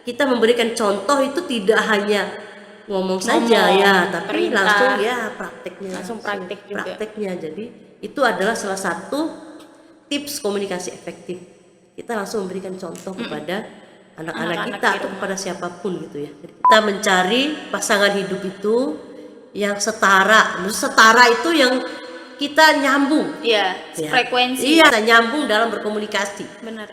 kita memberikan contoh itu tidak hanya ngomong saja ya, tapi perintah, langsung ya prakteknya. langsung praktek juga. Prakteknya. Jadi itu adalah salah satu tips komunikasi efektif. Kita langsung memberikan contoh kepada anak-anak kita atau kepada siapapun gitu ya. Jadi kita mencari pasangan hidup itu yang setara. Setara itu yang kita nyambung. Iya, Ya. frekuensi. Iya, kita nyambung dalam berkomunikasi. Benar.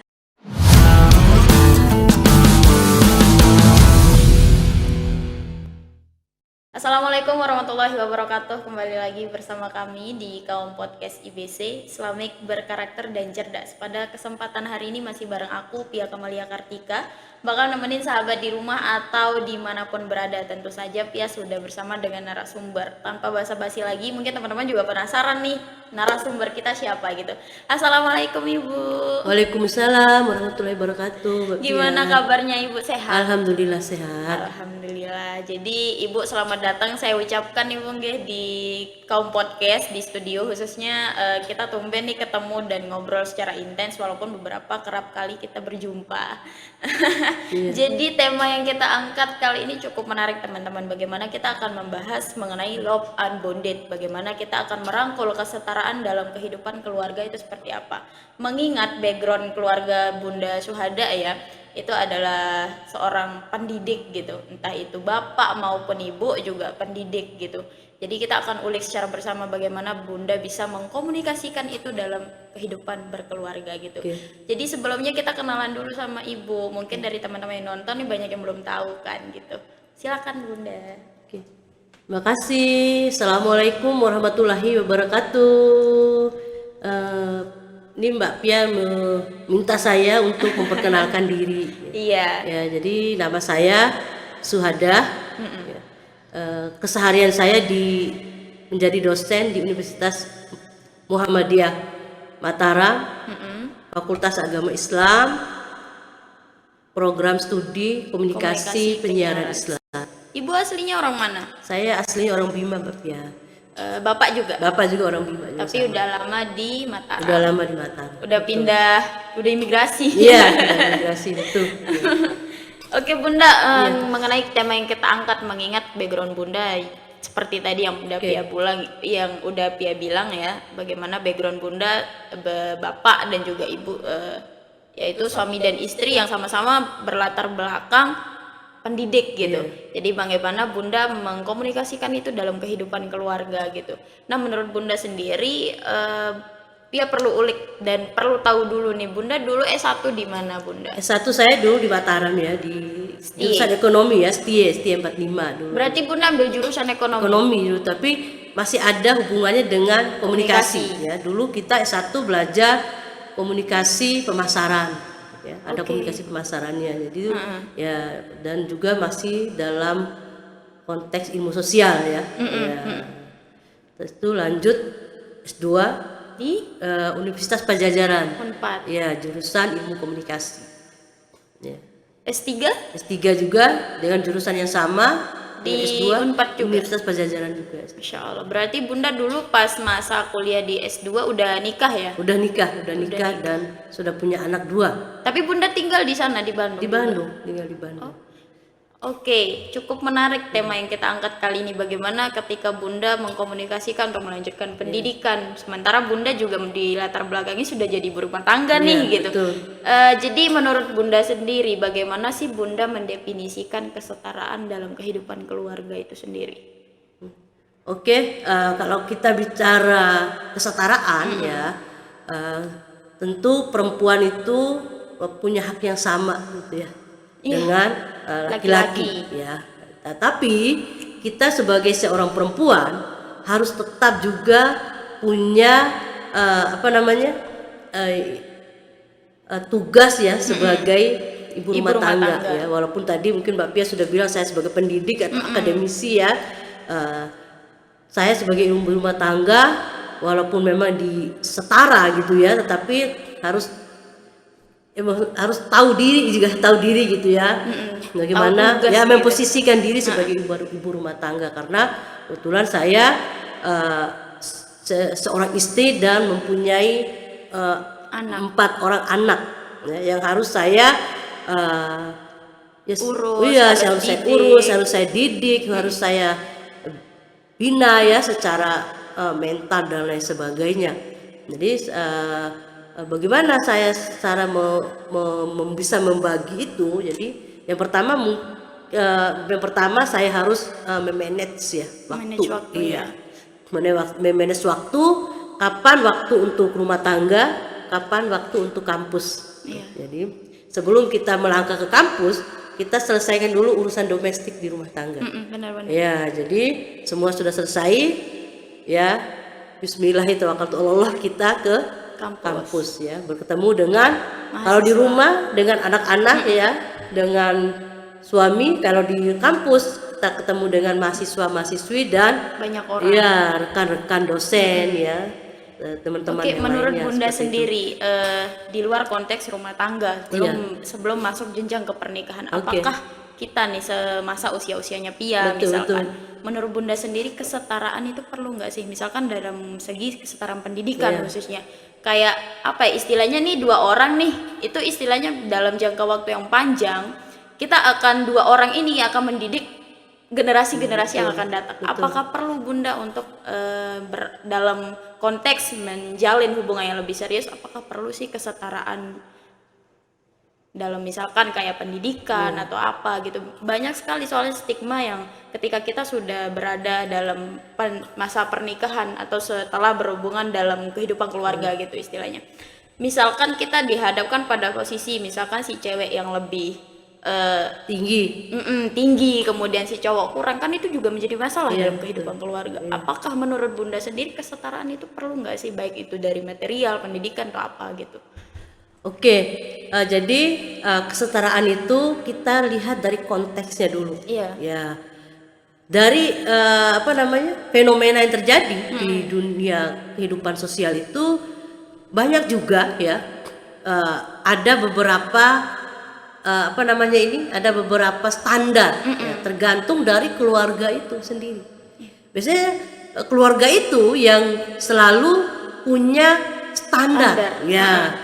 Assalamualaikum warahmatullahi wabarakatuh. Kembali lagi bersama kami di Kaum Podcast IBC, Islamik berkarakter dan cerdas. Pada kesempatan hari ini masih bareng aku, Pia Kamalia Kartika, bakal nemenin sahabat di rumah atau dimanapun berada. Tentu saja Pia sudah bersama dengan narasumber. Tanpa basa-basi lagi, mungkin teman-teman juga penasaran nih, narasumber kita siapa gitu. Assalamualaikum Ibu. Waalaikumsalam warahmatullahi wabarakatuh. Gimana kabarnya Ibu, sehat? Alhamdulillah sehat. Alhamdulillah. Jadi Ibu selamat datang saya ucapkan Ibu nggih di Kaum Podcast di studio, khususnya kita tumben nih ketemu dan ngobrol secara intens walaupun beberapa kerap kali kita berjumpa. Jadi tema yang kita angkat kali ini cukup menarik teman-teman. Bagaimana kita akan membahas mengenai love unbounded. Bagaimana kita akan merangkul kesetaraan dalam kehidupan keluarga itu seperti apa. Mengingat background keluarga Bunda Syuhada ya, itu adalah seorang pendidik gitu, entah itu bapak maupun ibu juga pendidik gitu. Jadi kita akan ulik secara bersama bagaimana Bunda bisa mengkomunikasikan itu dalam kehidupan berkeluarga gitu. Jadi sebelumnya kita kenalan dulu sama Ibu, mungkin dari teman-teman yang nonton nih banyak yang belum tahu kan gitu. Silakan Bunda. Terima kasih. Assalamualaikum warahmatullahi wabarakatuh. Ini Mbak Pia meminta saya untuk memperkenalkan diri. Iya. Ya, jadi nama saya Syuhada. Keseharian saya menjadi dosen di Universitas Muhammadiyah Mataram, Fakultas Agama Islam, program studi komunikasi penyiaran Islam. Ibu aslinya orang mana? Saya aslinya orang Bima, Mbak Pia. Bapak juga? Bapak juga orang Bima. Tapi sama. Udah lama di Mataram. Udah lama di Mataram. Udah pindah, udah imigrasi. Iya, imigrasi betul. Oke Bunda, mengenai tema yang kita angkat, mengingat background Bunda seperti tadi yang udah Pia bilang ya, bagaimana background Bunda, bapak dan juga ibu, yaitu suami dan istri yang sama-sama berlatar belakang pendidik gitu. Jadi bagaimana Bunda mengkomunikasikan itu dalam kehidupan keluarga gitu. Nah menurut Bunda sendiri, Pia perlu ulik dan perlu tahu dulu nih, Bunda dulu S1 di mana Bunda? S1 saya dulu di Mataram ya, di jurusan ekonomi ya, STIE 45 dulu. Berarti Bunda ambil jurusan ekonomi? Ekonomi dulu, tapi masih ada hubungannya dengan komunikasi. Ya. Dulu kita S1 belajar komunikasi pemasaran. Ya, ada komunikasi pemasarannya. Jadi ya, dan juga masih dalam konteks ilmu sosial ya. Terus itu lanjut S2 di Universitas Pajajaran. Unpad. Ya, jurusan ilmu komunikasi. Ya. S3? S3 juga dengan jurusan yang sama di S2 Unpad juga. Universitas Pajajaran juga. Masya Allah. Berarti Bunda dulu pas masa kuliah di S2 udah nikah ya? Udah nikah dan sudah punya anak 2. Tapi Bunda tinggal di sana di Bandung? Di Bandung, tinggal di Bandung. Oke, cukup menarik tema yang kita angkat kali ini. Bagaimana ketika Bunda mengkomunikasikan untuk melanjutkan pendidikan, sementara Bunda juga di latar belakangnya sudah jadi ibu rumah tangga nih gitu. Jadi menurut Bunda sendiri, bagaimana sih Bunda mendefinisikan kesetaraan dalam kehidupan keluarga itu sendiri? Oke, kalau kita bicara kesetaraan ya, tentu perempuan itu punya hak yang sama gitu ya. Dengan laki-laki ya. Tapi kita sebagai seorang perempuan harus tetap juga punya tugas ya sebagai ibu rumah tangga ya. Walaupun tadi mungkin Mbak Pia sudah bilang saya sebagai pendidik atau akademisi ya, saya sebagai ibu rumah tangga walaupun memang setara gitu ya, tetapi harus tahu diri gitu ya. Bagaimana ya memposisikan diri sebagai ibu rumah tangga, karena kebetulan saya seorang istri dan mempunyai 4 orang anak ya, yang harus saya urus, iya, harus harus saya didik. urus, harus saya didik, harus saya bina ya secara mental dan lain sebagainya. Jadi bagaimana saya cara bisa membagi itu? Jadi yang pertama saya harus memanage ya waktu. Manage waktu, Iya. ya. Memanage waktu, kapan waktu untuk rumah tangga, kapan waktu untuk kampus. Iya. Jadi sebelum kita melangkah ke kampus, kita selesaikan dulu urusan domestik di rumah tangga. Benar-benar. Ya, jadi semua sudah selesai. Ya, Bismillahirrahmanirrahim, kita ke kampus ya, bertemu dengan kalau di rumah dengan anak-anak ya, dengan suami. Kalau di kampus kita ketemu dengan mahasiswa-mahasiswi dan Banyak orang. ya rekan-rekan dosen ya, teman-teman Oke, yang menurut lainnya, Bunda seperti itu. sendiri di luar konteks rumah tangga, sebelum masuk jenjang ke pernikahan, apakah kita nih semasa usia-usianya Pia misalkan, menurut Bunda sendiri kesetaraan itu perlu nggak sih? Misalkan dalam segi kesetaraan pendidikan khususnya, kayak apa ya, istilahnya nih dua orang nih, itu istilahnya dalam jangka waktu yang panjang, kita akan dua orang ini akan mendidik generasi-generasi yang akan datang. Apakah perlu Bunda untuk dalam konteks menjalin hubungan yang lebih serius, apakah perlu sih kesetaraan dalam misalkan kayak pendidikan atau apa gitu? Banyak sekali soalnya stigma yang ketika kita sudah berada dalam masa pernikahan atau setelah berhubungan dalam kehidupan keluarga gitu istilahnya. Misalkan kita dihadapkan pada posisi misalkan si cewek yang lebih tinggi, kemudian si cowok kurang, kan itu juga menjadi masalah dalam kehidupan keluarga. Apakah menurut Bunda sendiri kesetaraan itu perlu nggak sih, baik itu dari material, pendidikan atau apa gitu? Oke, jadi kesetaraan itu kita lihat dari konteksnya dulu. Iya. Ya, dari fenomena yang terjadi di dunia kehidupan sosial itu banyak juga ya. Ada beberapa ada beberapa standar ya, tergantung dari keluarga itu sendiri. Biasanya keluarga itu yang selalu punya standar. Ya,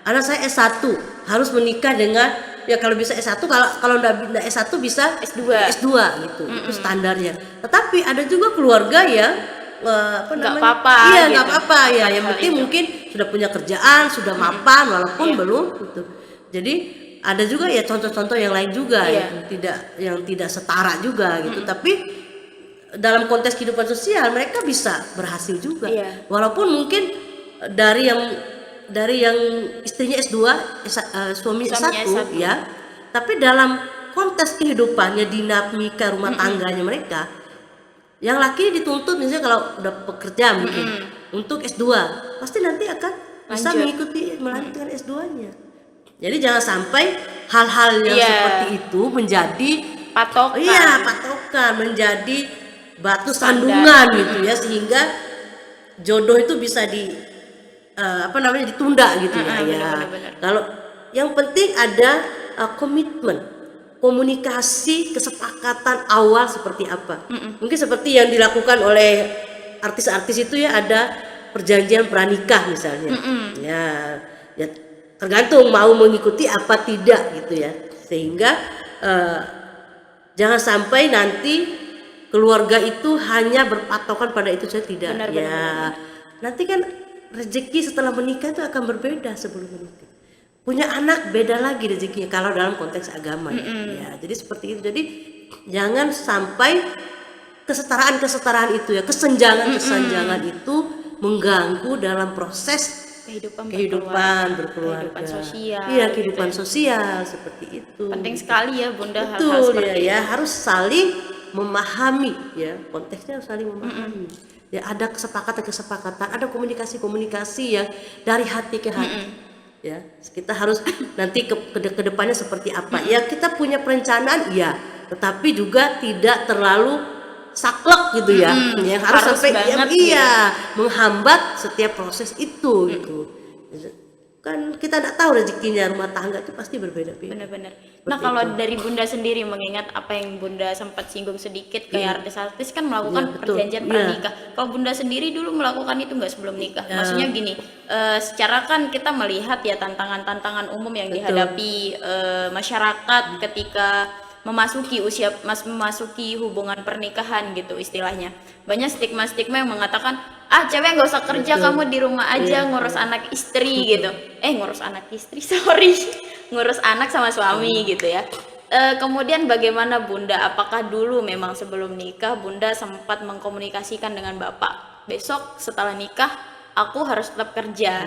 anak saya S1 harus menikah dengan kalau bisa S1, kalau enggak S1 bisa S2 gitu. Itu standarnya. Tetapi ada juga keluarga yang nggak apa-apa. Iya, gitu. nggak apa-apa ya. Yang penting mungkin sudah punya kerjaan, sudah mapan walaupun belum gitu. Jadi ada juga ya contoh-contoh yang lain juga yang tidak setara juga gitu. Tapi dalam konteks kehidupan sosial mereka bisa berhasil juga. Walaupun mungkin dari yang istrinya S2, suami S1 ya. Tapi dalam konteks kehidupannya, dinamika rumah tangganya mereka, yang laki dituntut misalnya kalau udah bekerja mungkin untuk S2, pasti nanti akan bisa mengikuti melanjutkan S2-nya. Jadi jangan sampai hal-hal yang seperti itu menjadi patokan. Iya, patokan, menjadi batu sandungan gitu ya, sehingga jodoh itu bisa ditunda gitu ya. Benar-benar. Kalau yang penting ada komitmen, komunikasi, kesepakatan awal seperti apa. Mungkin seperti yang dilakukan oleh artis-artis itu ya, ada perjanjian pranikah misalnya. Ya tergantung mau mengikuti apa tidak gitu ya, sehingga jangan sampai nanti keluarga itu hanya berpatokan pada itu saja, tidak. Benar. Nanti kan rezeki setelah menikah itu akan berbeda sebelum menikah. Punya anak beda lagi rezekinya kalau dalam konteks agama ya. Jadi seperti itu. Jadi jangan sampai kesetaraan itu ya, kesenjangan itu mengganggu dalam proses kehidupan berkeluarga, kehidupan sosial. Iya, kehidupan sosial seperti itu. Penting sekali ya Bunda hal-hal seperti itu. Harus saling memahami ya, konteksnya harus saling memahami. Ya, ada kesepakatan, ada komunikasi yang dari hati ke hati. Ya, kita harus nanti ke depannya seperti apa. Ya, kita punya perencanaan tetapi juga tidak terlalu saklek gitu ya. Yang harus sampai menghambat setiap proses itu gitu. kan kita tidak tahu rezekinya rumah tangga itu pasti berbeda-beda. Benar-benar. Nah kalau dari Bunda sendiri mengingat apa yang Bunda sempat singgung sedikit kayak artis-artis kan melakukan betul. perjanjian pranikah. Kalau Bunda sendiri dulu melakukan itu nggak sebelum nikah? Maksudnya gini, secara kan kita melihat ya tantangan-tantangan umum yang dihadapi masyarakat ketika memasuki hubungan pernikahan gitu istilahnya. Banyak stigma-stigma yang mengatakan cewek nggak usah kerja, kamu di rumah aja ngurus anak istri gitu. Ngurus anak istri, sorry, ngurus anak sama suami gitu ya. Kemudian bagaimana Bunda? Apakah dulu memang sebelum nikah Bunda sempat mengkomunikasikan dengan Bapak, besok setelah nikah aku harus tetap kerja,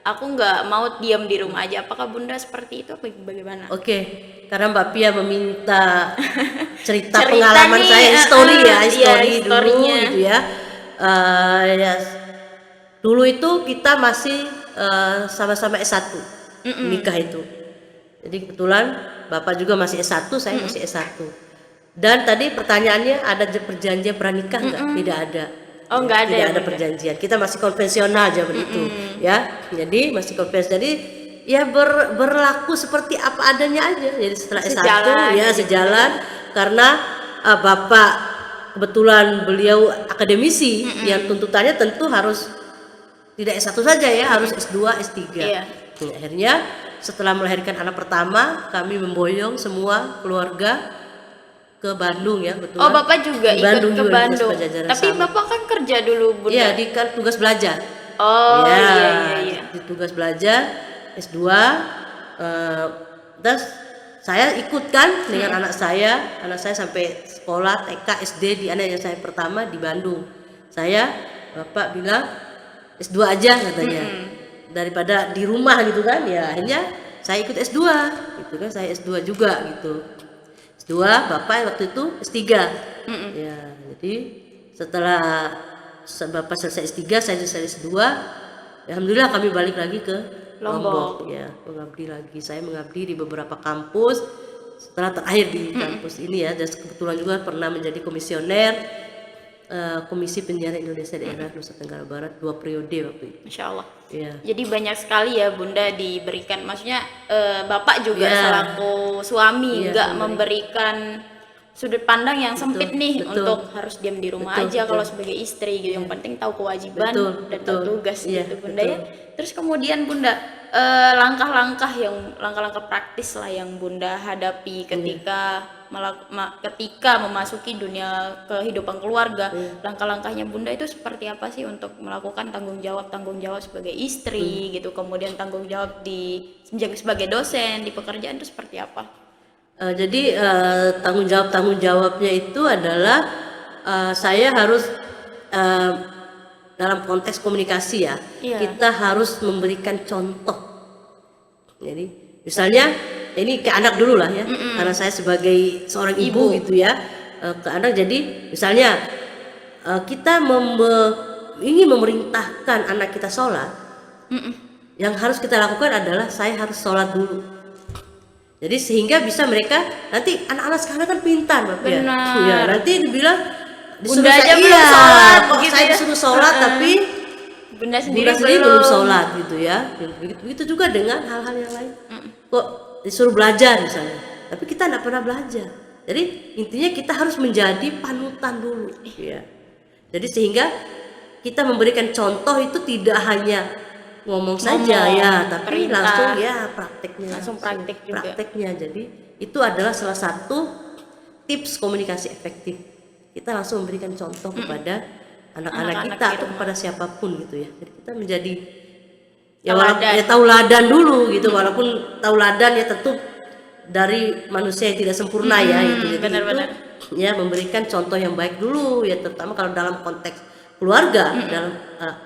aku nggak mau diam di rumah aja. Apakah Bunda seperti itu? Bagaimana? Oke, karena Mbak Pia meminta cerita Cerita pengalaman nih, saya, histori dulu historinya. gitu ya. Ya, dulu itu kita masih sama-sama S1 nikah itu. Jadi kebetulan Bapak juga masih S1, saya masih S1. Dan tadi pertanyaannya ada perjanjian pranikah enggak? Tidak ada. Nggak ada. Tidak ada perjanjian. Kita masih konvensional zaman itu, ya. Jadi masih konvensional. Jadi ya berlaku seperti apa adanya aja. Jadi setelah S1 ya sejalan karena Bapak kebetulan beliau akademisi yang tuntutannya tentu harus tidak S1 saja ya, harus S2, S3. Iya. Nah, akhirnya setelah melahirkan anak pertama, kami memboyong semua keluarga ke Bandung ya, betul. Bapak juga ikut Bandung ke juga, Bandung. Tapi sama. Bapak kan kerja dulu Bunda. Iya, di kan tugas belajar. Iya. Di tugas belajar S2 terus saya ikut kan dengan anak saya sampai sekolah TK, SD di anak yang saya pertama di Bandung. Bapak bilang S2 aja katanya. Daripada di rumah gitu kan, ya akhirnya saya ikut S2 gitu kan, saya S2 juga gitu. S2, Bapak waktu itu S3. Ya, jadi setelah Bapak selesai S3, saya selesai S2. Alhamdulillah kami balik lagi ke Lombok ya, mengabdi lagi. Saya mengabdi di beberapa kampus. Setelah terakhir di kampus ini ya, dan kebetulan juga pernah menjadi komisioner Komisi Penyiaran Indonesia Daerah Nusa Tenggara Barat 2 periode waktu itu. Masya Allah. Ya. Jadi banyak sekali ya Bunda diberikan, maksudnya Bapak juga selaku suami nggak memberikan sudut pandang yang sempit nih untuk harus diam di rumah aja kalau sebagai istri gitu. Yang penting tahu kewajiban dan tahu tugas gitu Bunda ya. Terus kemudian Bunda langkah-langkah praktis lah yang Bunda hadapi ketika memasuki dunia kehidupan keluarga. Langkah-langkahnya Bunda itu seperti apa sih untuk melakukan tanggung jawab sebagai istri gitu, kemudian tanggung jawab sebagai dosen di pekerjaan itu seperti apa? Jadi tanggung jawabnya itu adalah saya harus dalam konteks komunikasi ya, kita harus memberikan contoh. Jadi misalnya ini ke anak dulu lah ya, karena saya sebagai seorang ibu gitu ya, ke anak. Jadi misalnya kita ingin memerintahkan anak kita sholat, yang harus kita lakukan adalah saya harus sholat dulu. Jadi sehingga bisa mereka nanti anak-anak sekarang kan pintar, Bapak ya. Ya, nanti dibilang disuruh aja belum sholat, gitu saya disuruh sholat tapi Bunda sendiri belum sholat gitu ya. Begitu juga dengan hal-hal yang lain. Kok disuruh belajar misalnya, tapi kita tidak pernah belajar. Jadi intinya kita harus menjadi panutan dulu ya. Jadi sehingga kita memberikan contoh itu tidak hanya ngomong saja ya, tapi langsung ya prakteknya. Jadi itu adalah salah satu tips komunikasi efektif. Kita langsung memberikan contoh kepada anak-anak kita atau kepada siapapun gitu ya. Jadi kita menjadi tauladan dulu gitu, walaupun tauladan ya tentu dari manusia yang tidak sempurna ya gitu. Jadi benar-benar ya memberikan contoh yang baik dulu ya, terutama kalau dalam konteks keluarga, dalam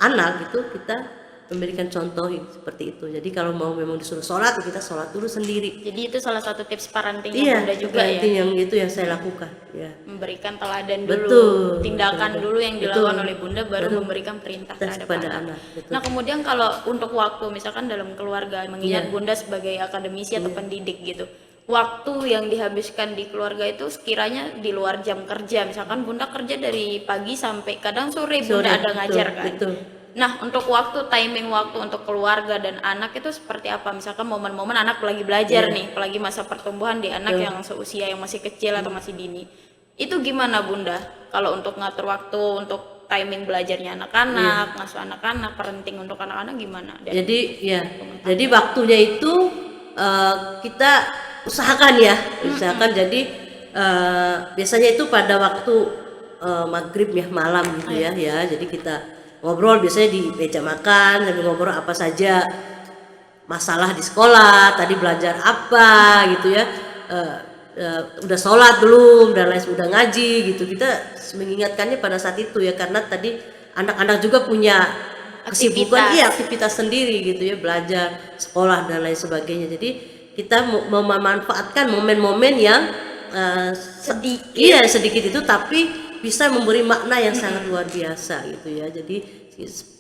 anak gitu kita memberikan contoh seperti itu. Jadi kalau mau memang disuruh sholat, kita sholat dulu sendiri. Jadi itu salah satu tips parentingnya Bunda juga ya. Yang itu yang saya lakukan. Ya. Memberikan teladan dulu, tindakan dulu yang dilakukan oleh Bunda, baru memberikan perintah terhadap anak. Nah kemudian kalau untuk waktu, misalkan dalam keluarga, mengingat Bunda sebagai akademisi atau pendidik gitu, waktu yang dihabiskan di keluarga itu sekiranya di luar jam kerja, misalkan Bunda kerja dari pagi sampai kadang sore Bunda ada ngajar kan. Nah, untuk timing waktu untuk keluarga dan anak itu seperti apa? Misalkan momen-momen anak lagi belajar nih, apalagi masa pertumbuhan di anak yang seusia yang masih kecil atau masih dini. Itu gimana Bunda? Kalau untuk ngatur waktu untuk timing belajarnya anak-anak, ngasuh anak-anak, parenting untuk anak-anak gimana? Dan Jadi jadi waktunya itu kita usahakan jadi biasanya itu pada waktu maghrib ya, malam gitu ya. Jadi kita ngobrol biasanya di meja makan, sambil ngobrol apa saja masalah di sekolah, tadi belajar apa gitu ya, udah sholat belum dan lain, udah ngaji gitu. Kita mengingatkannya pada saat itu ya, karena tadi anak-anak juga punya kesibukan, aktivitas sendiri gitu ya, belajar, sekolah dan lain sebagainya. Jadi kita memanfaatkan momen-momen yang sedikit itu tapi bisa memberi makna yang sangat luar biasa gitu ya. Jadi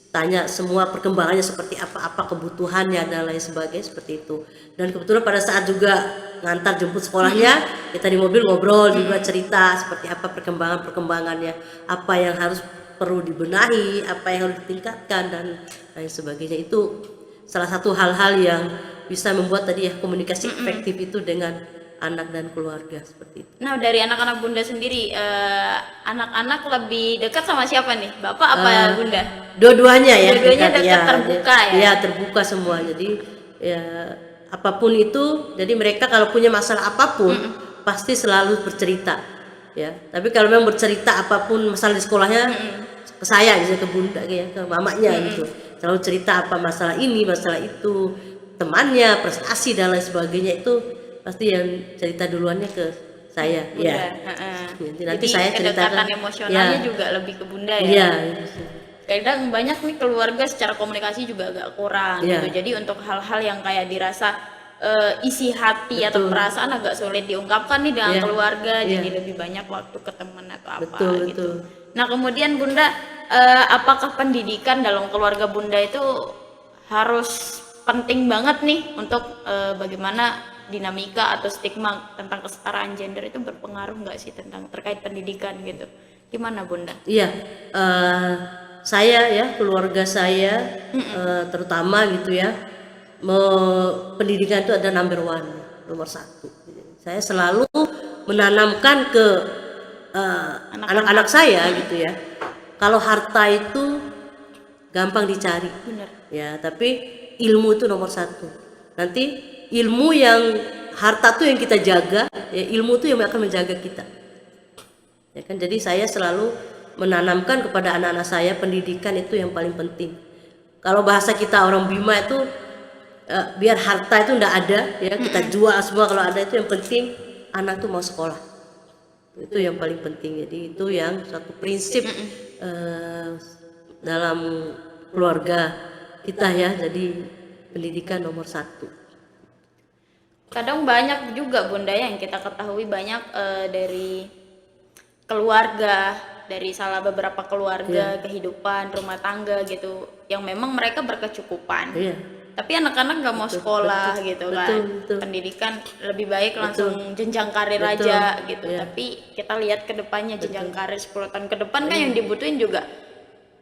tanya semua perkembangannya seperti apa kebutuhannya dan lain sebagainya, seperti itu. Dan kebetulan pada saat juga ngantar jemput sekolahnya, kita di mobil ngobrol juga, cerita seperti apa perkembangannya, apa yang harus perlu dibenahi, apa yang harus ditingkatkan dan lain sebagainya. Itu salah satu hal-hal yang bisa membuat tadi ya komunikasi efektif itu dengan anak dan keluarga, seperti itu. Nah, dari anak-anak Bunda sendiri, anak-anak lebih dekat sama siapa nih? Bapak apa Bunda? Dua-duanya ya. Dua-duanya dekat, terbuka ya? Iya, terbuka semua. Jadi ya apapun itu, jadi mereka kalau punya masalah apapun pasti selalu bercerita ya. Tapi kalau memang bercerita apapun masalah di sekolahnya ke saya, bisa ke Bunda ya, ke mamanya gitu. Selalu cerita apa masalah ini, masalah itu, temannya, prestasi dan lain sebagainya, itu pasti yang cerita duluannya ke saya. Bunda. Ya. Nanti saya ceritakan. Kedekatan emosionalnya juga lebih ke Bunda ya. Iya. Kadang banyak nih keluarga secara komunikasi juga agak kurang gitu. Jadi untuk hal-hal yang kayak dirasa isi hati atau perasaan agak sulit diungkapkan nih dengan keluarga, jadi lebih banyak waktu ke teman atau apa gitu. Nah, kemudian Bunda, apakah pendidikan dalam keluarga Bunda itu harus penting banget nih untuk bagaimana dinamika atau stigma tentang kesetaraan gender itu berpengaruh nggak sih tentang terkait pendidikan gitu? Gimana Bunda? Iya, saya ya, keluarga saya terutama gitu ya, pendidikan itu ada nomor satu. Saya selalu menanamkan ke anak-anak saya gitu ya, kalau harta itu gampang dicari. Bener. Ya, tapi ilmu itu nomor satu. Nanti ilmu yang harta tuh yang kita jaga, ya, ilmu tuh yang akan menjaga kita. Ya kan, jadi saya selalu menanamkan kepada anak-anak saya pendidikan itu yang paling penting. Kalau bahasa kita orang Bima itu biar harta itu ndak ada, ya kita jual semua, kalau ada itu yang penting anak tuh mau sekolah. Itu yang paling penting. Jadi itu yang satu prinsip dalam keluarga kita ya. Jadi pendidikan nomor satu. Kadang banyak juga Bunda yang kita ketahui banyak dari keluarga, dari salah beberapa keluarga, kehidupan rumah tangga gitu, yang memang mereka berkecukupan. Tapi anak-anak nggak mau sekolah gitu kan. Pendidikan lebih baik langsung jenjang karir aja gitu. Tapi kita lihat ke depannya, jenjang karir 10 tahun ke depan kan yang dibutuhin juga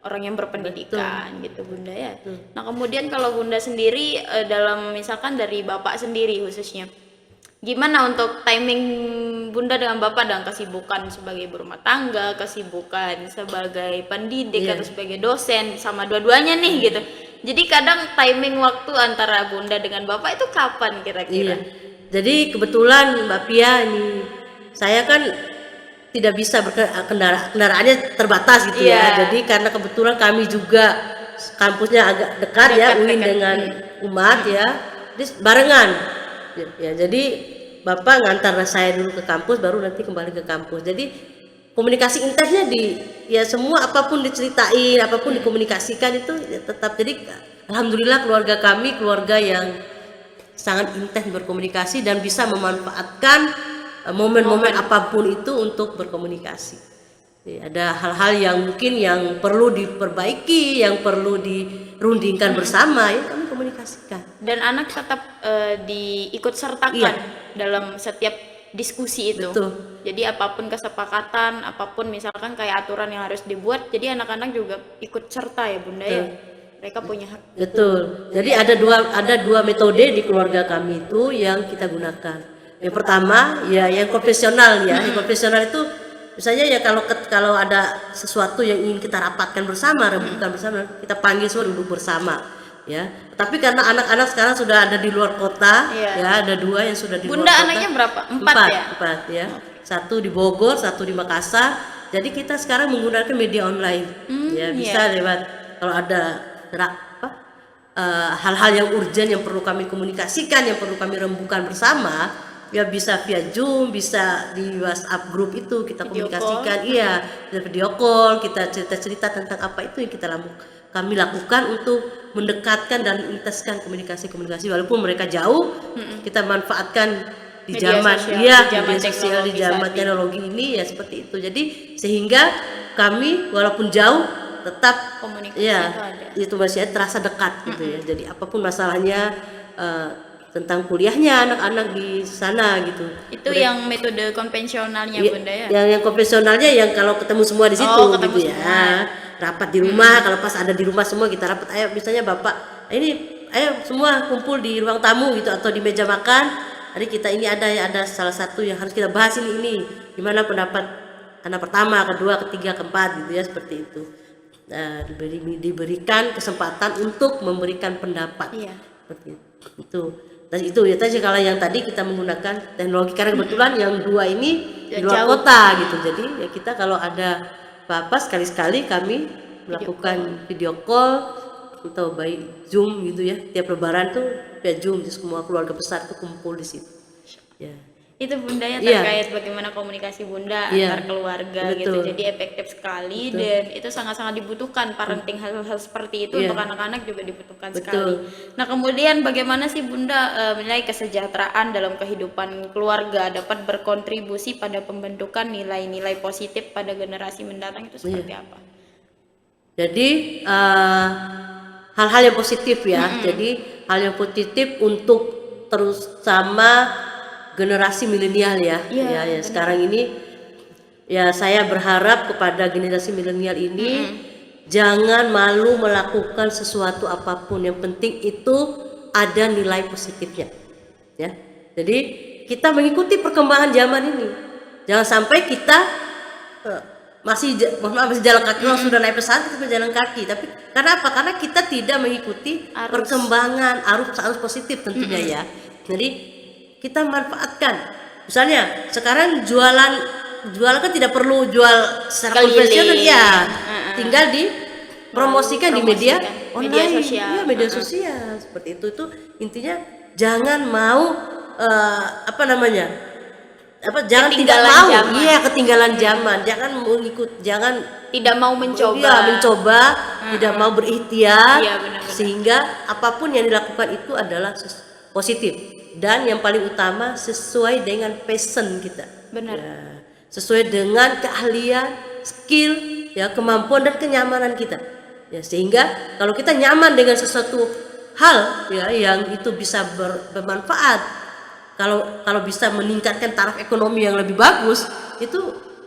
orang yang berpendidikan gitu Bunda ya. Nah, kemudian kalau Bunda sendiri dalam misalkan dari Bapak sendiri khususnya, gimana untuk timing Bunda dengan Bapak dan kesibukan sebagai ibu rumah tangga, kesibukan sebagai pendidik atau sebagai dosen, sama dua-duanya nih gitu. Jadi kadang timing waktu antara Bunda dengan Bapak itu kapan kira-kira? Jadi kebetulan Mbak Pia ini, saya kan tidak bisa kendaraannya terbatas gitu ya. Jadi karena kebetulan kami juga kampusnya agak dekat ya, UIN dengan Umat ya, jadi barengan ya. Jadi Bapak ngantar saya dulu ke kampus, baru nanti kembali ke kampus. Jadi komunikasi intensnya semua apapun diceritain, apapun dikomunikasikan itu ya tetap. Jadi alhamdulillah keluarga kami keluarga yang sangat intens berkomunikasi dan bisa memanfaatkan momen-momen apapun itu untuk berkomunikasi. Ada hal-hal yang mungkin yang perlu diperbaiki, yang perlu dirundingkan bersama, ya kami komunikasikan. Dan anak tetap diikut sertakan dalam setiap diskusi itu. Betul. Jadi apapun kesepakatan, apapun misalkan kayak aturan yang harus dibuat, jadi anak-anak juga ikut serta ya Bunda ya. Mereka punya hak. Betul. Jadi ada dua metode di keluarga kami itu yang kita gunakan. Yang pertama ya yang konvensional ya. Yang konvensional itu misalnya ya kalau ada sesuatu yang ingin kita rapatkan bersama, rembukan bersama, kita panggil semua duduk bersama. Ya, tapi karena anak-anak sekarang sudah ada di luar kota, ya ada dua yang sudah di Bunda luar kota. anaknya berapa? Empat ya? Empat ya. Satu di Bogor, satu di Makassar. Jadi kita sekarang menggunakan media online. Ya bisa lewat kalau ada hal-hal yang urgent yang perlu kami komunikasikan, yang perlu kami rembukan bersama, ya bisa via Zoom, bisa di WhatsApp grup itu kita komunikasikan. Iya, video call, kita cerita-cerita tentang apa itu yang kami lakukan untuk mendekatkan dan intenskan komunikasi walaupun mereka jauh, kita manfaatkan di Media zaman sosial, di zaman teknologi ini ya seperti itu. Jadi sehingga kami walaupun jauh tetap Komunikasi ya itu ada. itu masih terasa dekat gitu ya. Jadi apapun masalahnya tentang kuliahnya anak-anak di sana gitu. Itu yang metode konvensionalnya Bunda ya? Yang konvensionalnya yang kalau ketemu semua di situ ketemu gitu ya. Rapat di rumah, kalau pas ada di rumah semua kita rapat. Ayo misalnya Bapak, ayo semua kumpul di ruang tamu gitu atau di meja makan. Hari kita ini ada salah satu yang harus kita bahas ini. Gimana pendapat anak pertama, kedua, ketiga, keempat gitu ya seperti itu. Diberikan kesempatan untuk memberikan pendapat. Iya. Seperti itu. Dan itu ya tadi kalau yang tadi kita menggunakan teknologi karena kebetulan yang dua ini di luar kota gitu. Jadi ya kita kalau ada apa-apa sekali-sekali kami melakukan video call atau by Zoom gitu ya. Tiap lebaran tuh via Zoom, jadi semua keluarga besar tuh kumpul di situ. Ya. Itu Bunda ya terkait bagaimana komunikasi Bunda antar keluarga gitu. Jadi efektif sekali dan itu sangat-sangat dibutuhkan parenting hal-hal seperti itu untuk anak-anak juga dibutuhkan sekali. Nah, kemudian bagaimana sih Bunda menilai kesejahteraan dalam kehidupan keluarga dapat berkontribusi pada pembentukan nilai-nilai positif pada generasi mendatang itu seperti apa? Jadi hal-hal yang positif ya. Jadi hal yang positif untuk terus sama generasi milenial ya. Ya sekarang ini ya saya berharap kepada generasi milenial ini jangan malu melakukan sesuatu apapun, yang penting itu ada nilai positifnya. Ya. Jadi kita mengikuti perkembangan zaman ini. Jangan sampai kita masih jalan kaki, sudah naik pesawat kita jalan kaki. Tapi karena apa? Karena kita tidak mengikuti perkembangan arus positif tentunya ya. Jadi kita manfaatkan. Misalnya sekarang jualan kan tidak perlu jual secara konvensional ya. Tinggal dipromosikan di media online, media sosial seperti itu. Itu intinya jangan mau jangan tidak mau ketinggalan zaman, jangan tidak mau mencoba, tidak mau berikhtiar, sehingga apapun yang dilakukan itu adalah positif. Dan yang paling utama sesuai dengan passion kita. Benar. Ya, sesuai dengan keahlian, skill, ya kemampuan dan kenyamanan kita. Ya, sehingga kalau kita nyaman dengan sesuatu hal ya yang itu bisa bermanfaat, kalau bisa meningkatkan taraf ekonomi yang lebih bagus, itu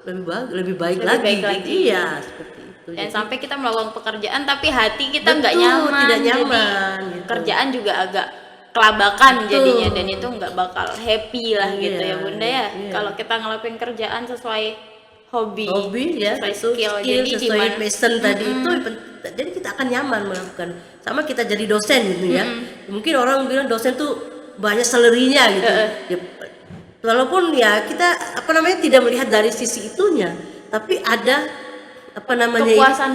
lebih baik lagi. Iya, seperti itu. Dan sampai kita melakukan pekerjaan tapi hati kita nggak nyaman, tidak nyaman. Jadi, gitu. Kerjaan juga agak kelabakan jadinya dan itu nggak bakal happy lah gitu ya Bunda ya. Kalau kita ngelakuin kerjaan sesuai hobi ya, sesuai skill jadi sesuai passion tadi itu jadi kita akan nyaman melakukan. Sama kita jadi dosen gitu ya. Mungkin orang bilang dosen tuh banyak salary-nya gitu. Ya, walaupun ya kita tidak melihat dari sisi itunya, tapi ada kepuasan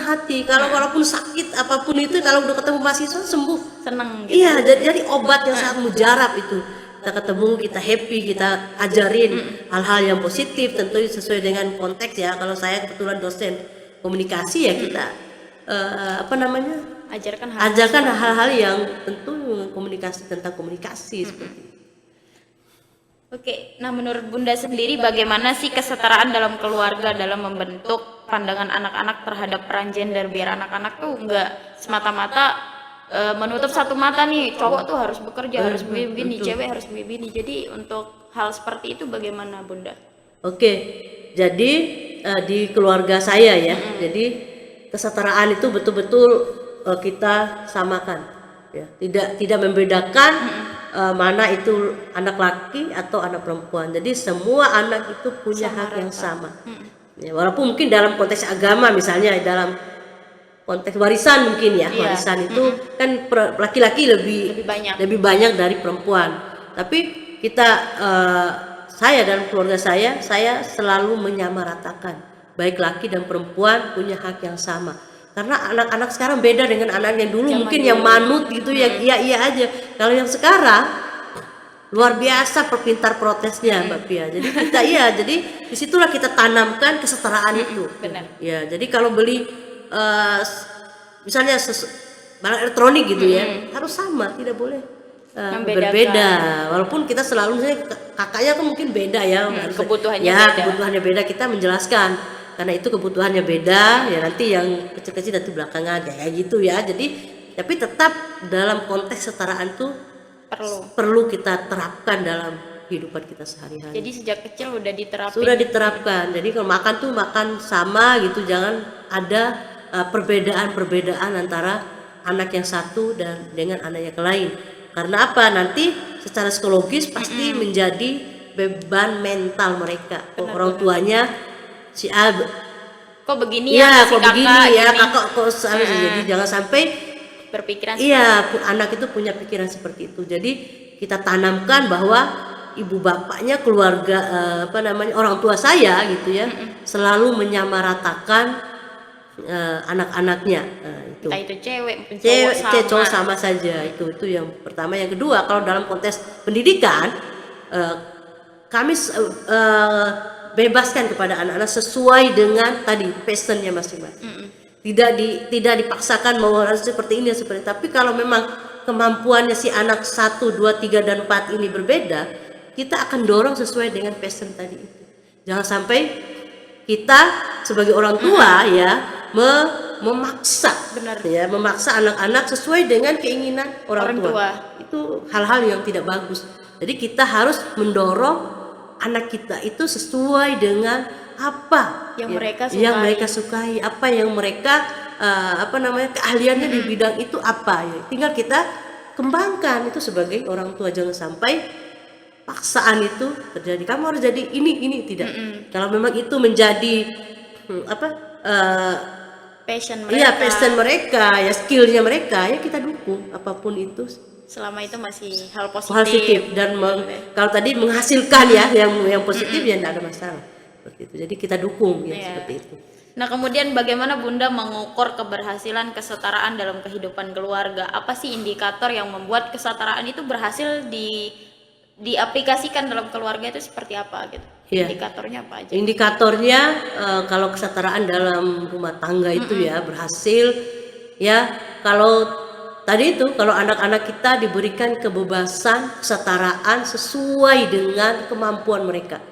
hati. Kalau walaupun sakit apapun itu, kalau udah ketemu mahasiswa sembuh, seneng gitu. Iya, jadi obat yang sangat mujarab itu. Kita ketemu, kita happy, kita ajarin hal-hal yang positif, tentu sesuai dengan konteks ya. Kalau saya kebetulan dosen komunikasi ya kita ajarkan hal-hal yang tentu komunikasi tentang komunikasi seperti itu. Oke, nah menurut Bunda sendiri bagaimana sih kesetaraan dalam keluarga dalam membentuk pandangan anak-anak terhadap peran gender biar anak-anak tuh nggak semata-mata menutup satu mata nih, cowok tuh harus bekerja, harus begini, betul. cewek harus begini. Jadi untuk hal seperti itu bagaimana Bunda? Oke, jadi di keluarga saya ya, jadi kesetaraan itu betul-betul kita samakan, ya. Tidak membedakan mana itu anak laki atau anak perempuan. Jadi semua anak itu punya hak yang sama. Ya, walaupun mungkin dalam konteks agama misalnya dalam konteks warisan mungkin ya, Iya. warisan itu kan laki-laki Lebih banyak. lebih banyak dari perempuan. Tapi kita saya dan keluarga saya selalu menyamaratakan baik laki dan perempuan punya hak yang sama. Karena anak-anak sekarang beda dengan anak yang dulu, mungkin yang manut gitu yang iya aja. Kalau yang sekarang luar biasa perpintar protesnya Mbak Pia. Jadi kita jadi disitulah kita tanamkan kesetaraan itu. Benar. Ya, jadi kalau beli misalnya barang elektronik gitu ya, harus sama, tidak boleh berbeda. Walaupun kita selalu misalnya kakaknya kan mungkin beda ya, kebutuhannya ya beda. kebutuhannya beda, kita menjelaskan karena itu kebutuhannya beda ya, nanti yang kecil-kecil nanti belakangan kayak gitu ya. Jadi tapi tetap dalam konteks kesetaraan tuh perlu kita terapkan dalam kehidupan kita sehari-hari. Jadi sejak kecil udah diterapin. Sudah diterapkan. Jadi kalau makan tuh makan sama gitu, jangan ada perbedaan antara anak yang satu dan dengan anak yang lain. Karena apa? Nanti secara psikologis pasti menjadi beban mental mereka. Orang tuanya si A kok begini ya, si kok kakak begini ya, gini. kakak kok jadi jangan sampai Berpikiran anak itu punya pikiran seperti itu. Jadi kita tanamkan bahwa ibu bapaknya, keluarga orang tua saya gitu ya, selalu menyamaratakan anak-anaknya. Itu. entah itu cewek maupun Cowok sama saja. Itu yang pertama. Yang kedua, kalau dalam konteks pendidikan kami bebaskan kepada anak-anak sesuai dengan tadi passionnya masing-masing. Tidak dipaksakan mau harus seperti ini seperti. Tapi kalau memang kemampuannya si anak 1, 2, 3 dan 4 ini berbeda, kita akan dorong sesuai dengan passion tadi itu. Jangan sampai kita sebagai orang tua ya memaksa anak-anak sesuai dengan keinginan orang tua. Itu hal-hal yang tidak bagus. Jadi kita harus mendorong anak kita itu sesuai dengan apa yang mereka sukai, apa yang mereka keahliannya di bidang itu apa ya. Tinggal kita kembangkan itu sebagai orang tua. Jangan sampai paksaan itu terjadi. Kamu harus jadi ini tidak. Kalau memang itu menjadi passion mereka. Iya, passion mereka, ya skillnya mereka, ya kita dukung apapun itu. Selama itu masih hal positif. Positif dan kalau tadi menghasilkan ya yang positif ya tidak ada masalah. Seperti itu. Jadi kita dukung ya seperti itu. Nah, kemudian bagaimana Bunda mengukur keberhasilan kesetaraan dalam kehidupan keluarga? Apa sih indikator yang membuat kesetaraan itu berhasil diaplikasikan dalam keluarga itu seperti apa gitu? Ya. Indikatornya apa aja? Indikatornya kalau kesetaraan dalam rumah tangga itu ya berhasil ya kalau tadi itu kalau anak-anak kita diberikan kebebasan kesetaraan sesuai dengan kemampuan mereka.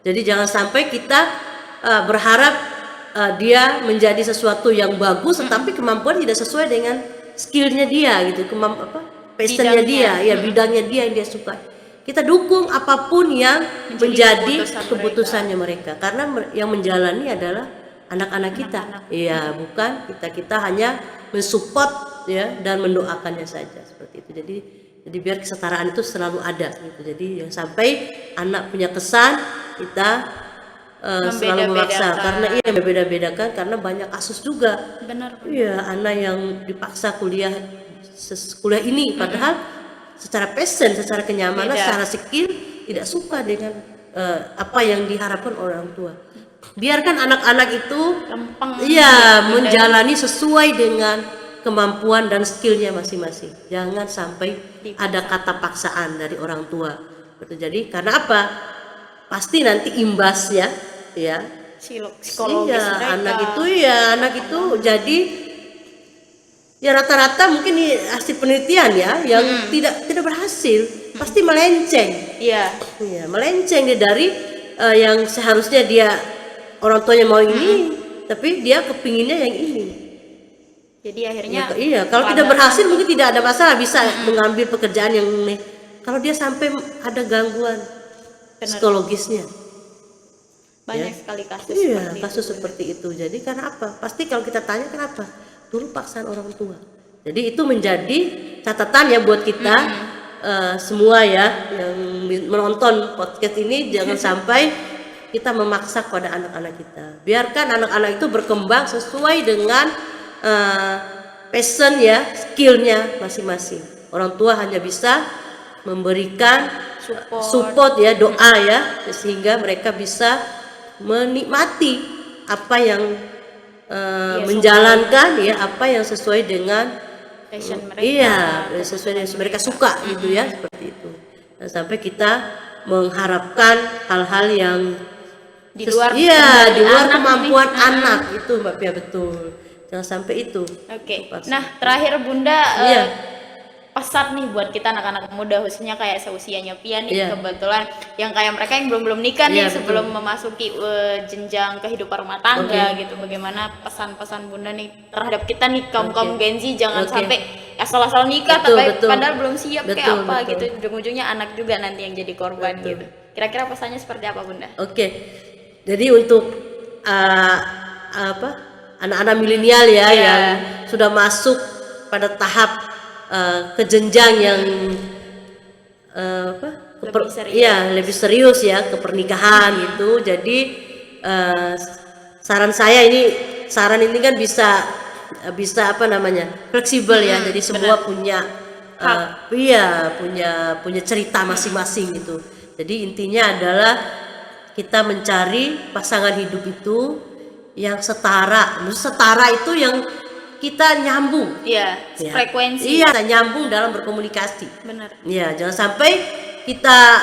Jadi jangan sampai kita berharap dia menjadi sesuatu yang bagus tetapi kemampuan tidak sesuai dengan skillnya dia gitu, passionnya dia, ya bidangnya dia yang dia suka. Kita dukung apapun yang menjadi keputusannya mereka. Karena yang menjalani adalah anak-anak kita. Iya, bukan kita hanya mensupport ya dan mendoakannya saja seperti itu. Jadi biar kesetaraan itu selalu ada gitu. Jadi yang sampai anak punya kesan kita selalu memaksa karena membeda-bedakan karena banyak kasus juga. Benar. Iya, anak yang dipaksa kuliah ini padahal secara passion, secara kenyamanan, secara skill tidak suka dengan apa yang diharapkan orang tua. Biarkan anak-anak itu menjalani sesuai dengan kemampuan dan skillnya masing-masing. Jangan sampai ada kata paksaan dari orang tua. Jadi karena apa? Pasti nanti imbasnya ya psikologis anak itu jadi ya rata-rata mungkin hasil penelitian ya yang tidak berhasil pasti melenceng. Iya, melenceng dari yang seharusnya dia orang tuanya mau ini tapi dia kepinginnya yang ini. Jadi Ya, akhirnya iya, kalau tidak berhasil mungkin tidak ada masalah, bisa mengambil pekerjaan yang ini. Kalau dia sampai ada gangguan psikologisnya, banyak sekali kasus iya, seperti kasus itu. seperti itu. Jadi karena apa? Pasti kalau kita tanya kenapa? Dulu paksaan orang tua. Jadi itu menjadi catatan ya buat kita semua ya yang menonton podcast ini, jangan sampai kita memaksa kepada anak-anak kita. Biarkan anak-anak itu berkembang sesuai dengan passion ya, skillnya masing-masing. Orang tua hanya bisa memberikan support ya, doa ya, sehingga mereka bisa menikmati apa yang menjalankan ya, apa yang sesuai dengan passion mereka. Iya, sesuai dengan mereka suka gitu ya, seperti itu. Dan sampai kita mengharapkan hal-hal yang Di luar di luar anak kemampuan anak itu Mbak Pia, betul. Jangan sampai itu. Oke. Nah, terakhir Bunda, Iya. pesan nih buat kita anak-anak muda, khususnya kayak seusianya Pia nih, Iya. kebetulan yang kayak mereka yang belum nikah nih, Iya, sebelum memasuki jenjang kehidupan rumah tangga gitu. Bagaimana pesan-pesan Bunda nih terhadap kita nih kaum Gen Z, jangan sampai asal-asal nikah tapi padahal belum siap kayak apa gitu, ujung-ujungnya anak juga nanti yang jadi korban gitu. Kira-kira pesannya seperti apa Bunda? Oke. Jadi untuk anak-anak milenial ya yang sudah masuk pada tahap ke jenjang yang lebih serius ya, ke pernikahan gitu. Jadi saran ini kan bisa fleksibel ya. Jadi semua punya punya cerita masing-masing gitu. Jadi intinya adalah kita mencari pasangan hidup itu yang setara. Setara itu yang kita nyambung. Iya, frekuensi. Iya, kita nyambung dalam berkomunikasi. Benar. Iya, jangan sampai kita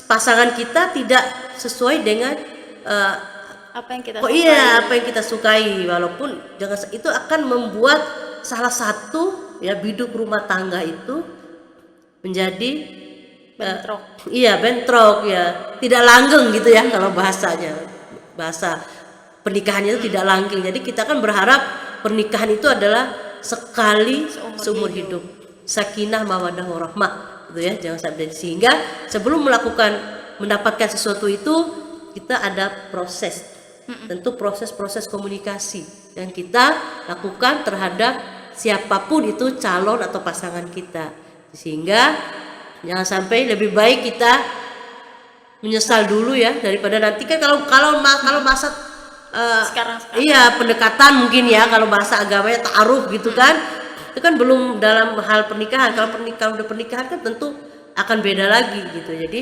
pasangan kita tidak sesuai dengan apa yang kita sukai. apa yang kita sukai, walaupun itu akan membuat salah satu ya biduk rumah tangga itu menjadi bentrok. Bentrok ya, tidak langgeng gitu ya kalau bahasa pernikahannya itu tidak langgeng. Jadi kita kan berharap pernikahan itu adalah sekali seumur hidup. Sakinah mawaddah warahmah gitu ya. Jangan sampai, sehingga sebelum mendapatkan sesuatu itu kita ada proses. Tentu proses komunikasi yang kita lakukan terhadap siapapun itu calon atau pasangan kita. Sehingga jangan sampai, lebih baik kita menyesal dulu ya daripada nanti kan kalau masa sekarang. Iya, pendekatan mungkin ya, kalau bahasa agamanya ta'aruf gitu kan, itu kan belum dalam hal pernikahan. Kalau udah pernikahan kan tentu akan beda lagi gitu. Jadi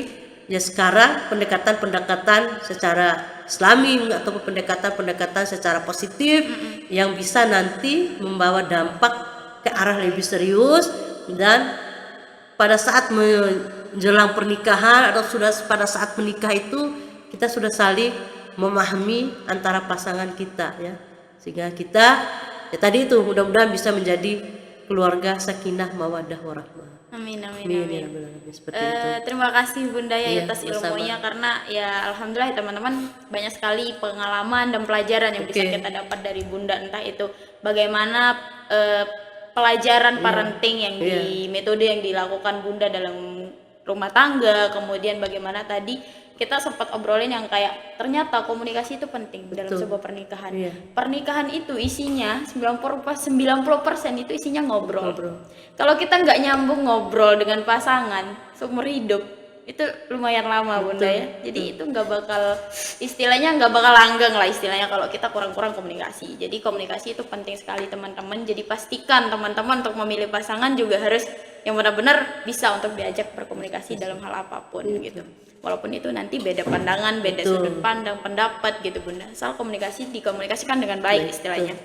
ya sekarang pendekatan secara Islami atau pendekatan secara positif yang bisa nanti membawa dampak ke arah lebih serius, dan pada saat menjelang pernikahan atau sudah pada saat menikah itu kita sudah saling memahami antara pasangan kita ya, sehingga kita ya tadi itu mudah-mudahan bisa menjadi keluarga sakinah mawaddah warahmah. Amin. Seperti itu. Terima kasih Bunda ya atas sama-sama. ilmunya, karena ya alhamdulillah teman-teman banyak sekali pengalaman dan pelajaran yang bisa kita dapat dari Bunda, entah itu bagaimana pelajaran parenting yang metode yang dilakukan Bunda dalam rumah tangga, kemudian bagaimana tadi kita sempat obrolin yang kayak ternyata komunikasi itu penting dalam sebuah pernikahan. Pernikahan itu isinya 90% itu isinya ngobrol. Kalau kita nggak nyambung ngobrol dengan pasangan seumur hidup, itu lumayan lama Bunda ya. Jadi itu nggak bakal, istilahnya nggak bakal langgeng lah istilahnya kalau kita kurang-kurang komunikasi. Jadi komunikasi itu penting sekali teman-teman. Jadi pastikan teman-teman untuk memilih pasangan juga harus yang benar-benar bisa untuk diajak berkomunikasi dalam hal apapun gitu. Walaupun itu nanti beda pandangan, beda sudut pandang, pendapat gitu Bunda. Asal dikomunikasikan dengan baik istilahnya.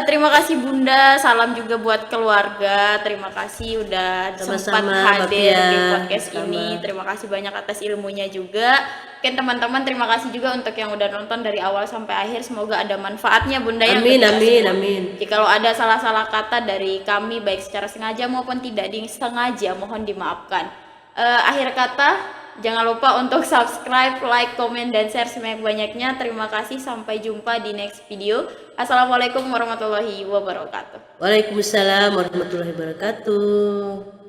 Terima kasih Bunda, salam juga buat keluarga. Terima kasih udah sempat hadir di podcast ini. Terima kasih banyak atas ilmunya juga. Mungkin teman-teman terima kasih juga untuk yang udah nonton dari awal sampai akhir. Semoga ada manfaatnya Bunda ya. Amin. Jika ada salah-salah kata dari kami baik secara sengaja maupun tidak disengaja, mohon dimaafkan. Akhir kata, Jangan lupa untuk subscribe, like, komen, dan share sebanyak-banyaknya. Terima kasih, sampai jumpa di next video. Assalamualaikum warahmatullahi wabarakatuh. Waalaikumsalam warahmatullahi wabarakatuh.